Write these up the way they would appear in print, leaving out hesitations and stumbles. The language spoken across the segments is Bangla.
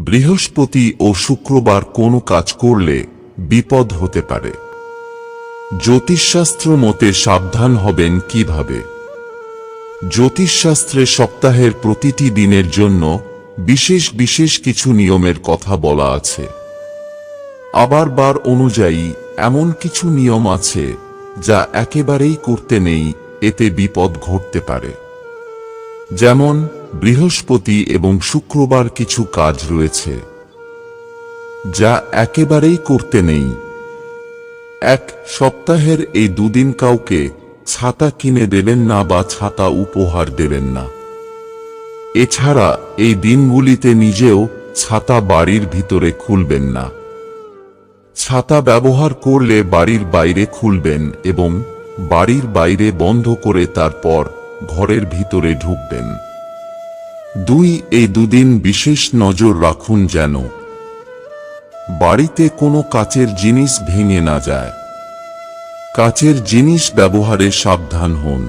বৃহস্পতি ও শুক্রবার কোনো কাজ করলে বিপদ হতে পারে। জ্যোতিষশাস্ত্র মতে সাবধান হবেন কিভাবে? জ্যোতিষশাস্ত্রে সপ্তাহের প্রতিটি দিনের জন্য বিশেষ বিশেষ কিছু নিয়মের কথা বলা আছে। আবার বার অনুযায়ী এমন কিছু নিয়ম আছে যা একেবারেই করতে নেই, এতে বিপদ ঘটতে পারে। যেমন বৃহস্পতি এবং শুক্রবার কিছু কাজ রয়েছে যা একেবারেই করতে নেই। এক, সপ্তাহের এই দুদিন কাউকে ছাতা কিনে দেবেন না বা ছাতা উপহার দেবেন না। এছাড়া এই দিনগুলিতে নিজেও ছাতা বাড়ির ভিতরে খুলবেন না। ছাতা ব্যবহার করলে বাড়ির বাইরে খুলবেন এবং বাড়ির বাইরে বন্ধ করে তারপর ঘরের ভিতরে ঢুকবেন। দুই, এই দুদিন বিশেষ নজর রাখুন যেন বাড়িতে কোনো কাচের জিনিস ভেঙে না যায়। কাচের জিনিস ব্যবহারে সাবধান হন,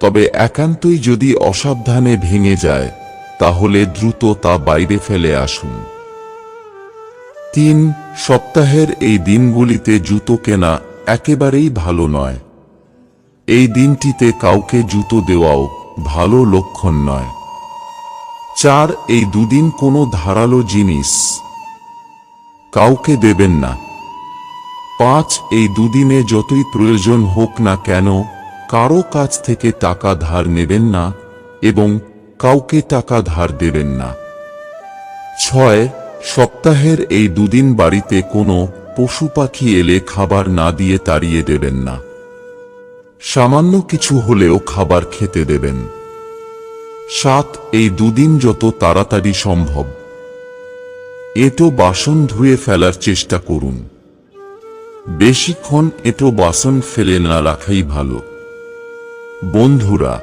তবে একান্তই যদি অসাবধানে ভেঙে যায় তাহলে দ্রুত তা বাইরে ফেলে আসুন। তিন, সপ্তাহের এই দিনগুলিতে জুতো কেনা একেবারেই ভালো নয়। এই দিনটিতে কাউকে জুতো দেওয়াও ভালো লক্ষণ নয়। চার, এই দুদিন কোনো ধারালো জিনিস কাউকে দেবেন না। পাঁচ, এই দুদিনে যতই প্রয়োজন হোক না কেন কারো কাছ থেকে টাকা ধার নেবেন না এবং কাউকে টাকা ধার দেবেন না। ছয়, সপ্তাহের এই দুদিন বাড়িতে কোনো পশু পাখি এলে খাবার না দিয়ে তাড়িয়ে দেবেন না। সামান্য কিছু হলেও খাবার খেতে দেবেন। সাত, এই দুদিন যত তাড়াতাড়ি সম্ভব এঁটো বাসন ধুয়ে ফেলার চেষ্টা করুন। বেশিক্ষণ এঁটো বাসন ফেলে না রাখাই ভালো। বন্ধুরা,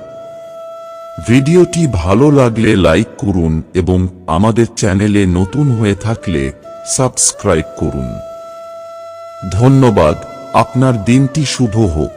ভিডিওটি ভালো লাগলে লাইক করুন এবং আমাদের চ্যানেলে নতুন হয়ে থাকলে সাবস্ক্রাইব করুন। ধন্যবাদ। আপনার দিনটি শুভ হোক।